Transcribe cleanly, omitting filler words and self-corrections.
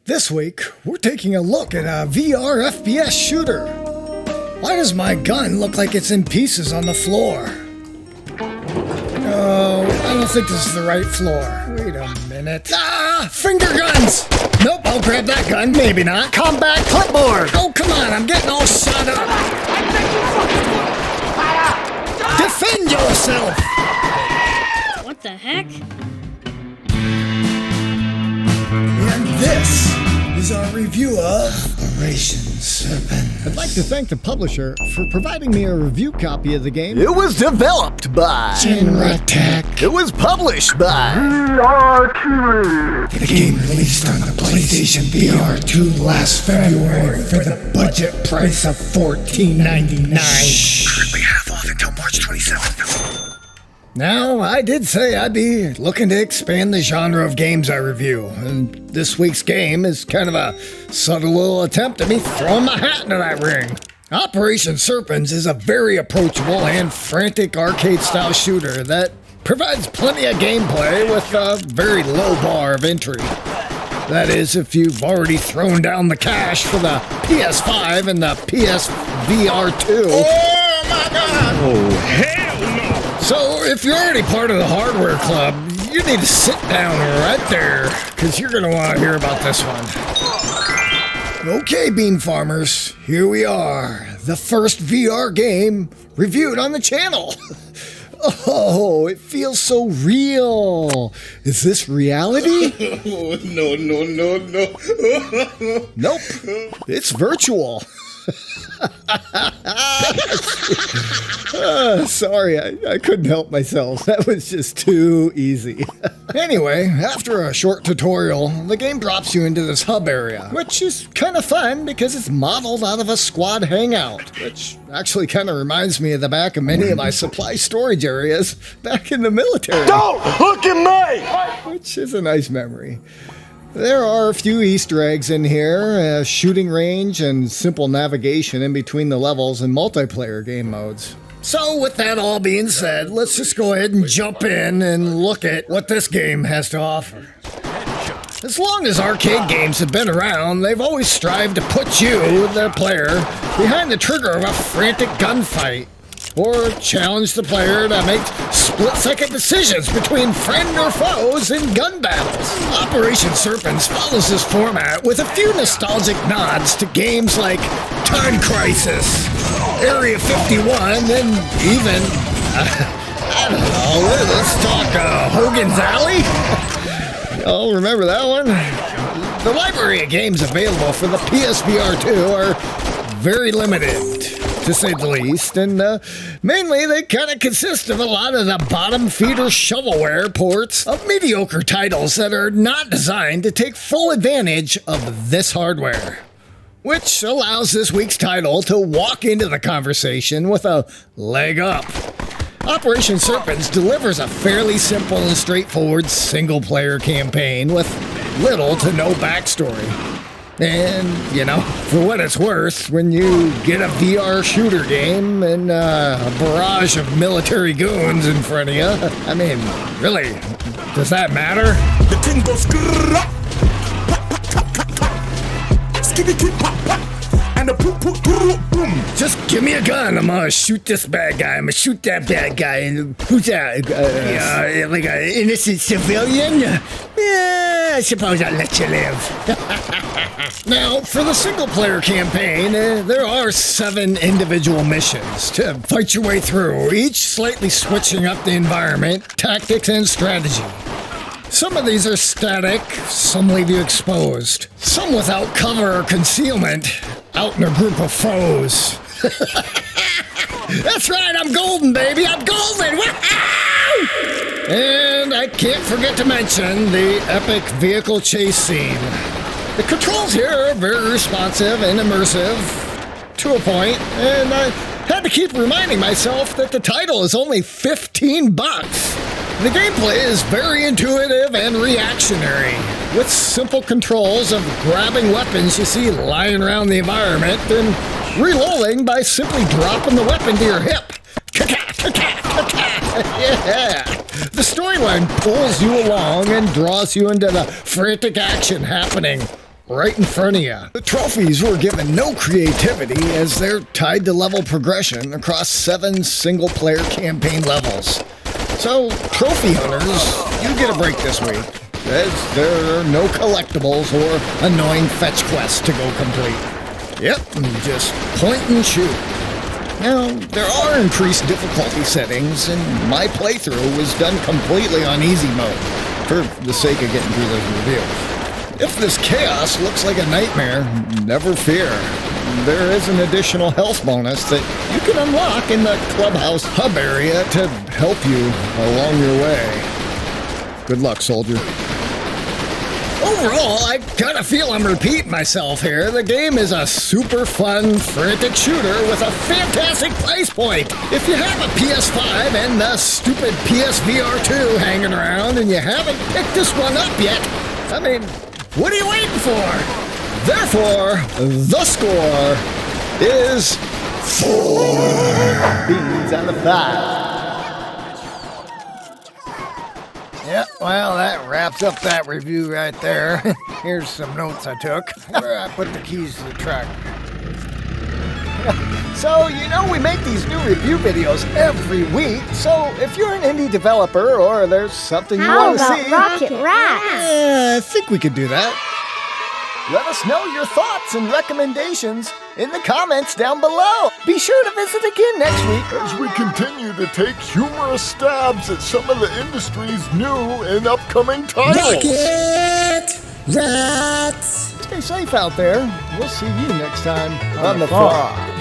This week, we're taking a look at a VR FPS shooter. Why does my gun look like it's in pieces on the floor? Oh, I don't think this is the right floor. Wait a minute. Ah! Finger guns! Nope, I'll grab that gun. Maybe not. Combat clipboard! Oh, come on, I'm getting all shot up. Defend yourself! What the heck? And this is our review of Operation Serpens. I'd like to thank the publisher for providing me a review copy of the game. It was developed by Genratech. It was published by The game released on the PlayStation VR2 last February for the budget price of $14.99. Currently half off until March 27th. Now, I did say I'd be looking to expand the genre of games I review, and this week's game is kind of a subtle little attempt at me throwing my hat into that ring. Operation Serpens is a very approachable and frantic arcade-style shooter that provides plenty of gameplay with a very low bar of entry. That is, if you've already thrown down the cash for the PS5 and the PSVR2. Oh my god! Oh, hell no! So, if you're already part of the hardware club, you need to sit down right there, because you're going to want to hear about this one. Okay, bean farmers, here we are. The first VR game reviewed on the channel. Oh, it feels so real. Is this reality? No. Nope, it's virtual. Sorry, I couldn't help myself. That was just too easy. Anyway, after a short tutorial, the game drops you into this hub area, which is kind of fun because it's modeled out of a squad hangout, which actually kind of reminds me of the back of many of my supply storage areas back in the military. Don't look at me! Which is a nice memory. There are a few Easter eggs in here, a shooting range, and simple navigation in between the levels and multiplayer game modes. So with that all being said, let's just go ahead and jump in and look at what this game has to offer. As long as arcade games have been around, they've always strived to put you, the player, behind the trigger of a frantic gunfight, or challenge the player to make split-second decisions between friend or foes in gun battles. Operation Serpens follows this format with a few nostalgic nods to games like Time Crisis, Area 51, and even, I don't know, let's talk Hogan's Alley? Oh, remember that one? The library of games available for the PSVR2 are very limited, to say the least, and mainly they kind of consist of a lot of the bottom feeder shovelware ports of mediocre titles that are not designed to take full advantage of this hardware, which allows this week's title to walk into the conversation with a leg up. Operation Serpens delivers a fairly simple and straightforward single-player campaign with little to no backstory. And, you know, for what it's worth, when you get a VR shooter game and a barrage of military goons in front of you, I mean, really, does that matter? The thing goes grrrr, skibidi pop pop, and the poop poop boom. Just give me a gun, I'm gonna shoot this bad guy, I'm gonna shoot that bad guy, and who's that? Like an innocent civilian? Yeah, I suppose I'll let you live. Now, for the single-player campaign, there are 7 individual missions to fight your way through, each slightly switching up the environment, tactics, and strategy. Some of these are static, some leave you exposed, some without cover or concealment, out in a group of foes. That's right, I'm golden, baby, I'm golden! Woo-hoo! And I can't forget to mention the epic vehicle chase scene. The controls here are very responsive and immersive, to a point, and I had to keep reminding myself that the title is only $15. The gameplay is very intuitive and reactionary, with simple controls of grabbing weapons you see lying around the environment and reloading by simply dropping the weapon to your hip. Yeah! The storyline pulls you along and draws you into the frantic action happening right in front of you. The trophies were given no creativity as they're tied to level progression across 7 single-player campaign levels. So, trophy hunters, you get a break this week, as there are no collectibles or annoying fetch quests to go complete. Yep, just point and shoot. Now, there are increased difficulty settings, and my playthrough was done completely on easy mode, for the sake of getting through those reviews. If this chaos looks like a nightmare, never fear. There is an additional health bonus that you can unlock in the clubhouse hub area to help you along your way. Good luck, soldier. Overall, I kind of feel I'm repeating myself here. The game is a super fun, frantic shooter with a fantastic price point. If you have a PS5 and the stupid PSVR2 hanging around and you haven't picked this one up yet, I mean, what are you waiting for? Therefore, the score is 4 beans out of 5. Yep, well, that wraps up that review right there. Here's some notes I took. Where I put the keys to the truck. So, you know, we make these new review videos every week, so if you're an indie developer or there's something you want to see... How about Rocket Rats? I think we could do that. Let us know your thoughts and recommendations in the comments down below. Be sure to visit again next week as we continue to take humorous stabs at some of the industry's new and upcoming titles. Rocket Rats! Stay safe out there. We'll see you next time on the farm.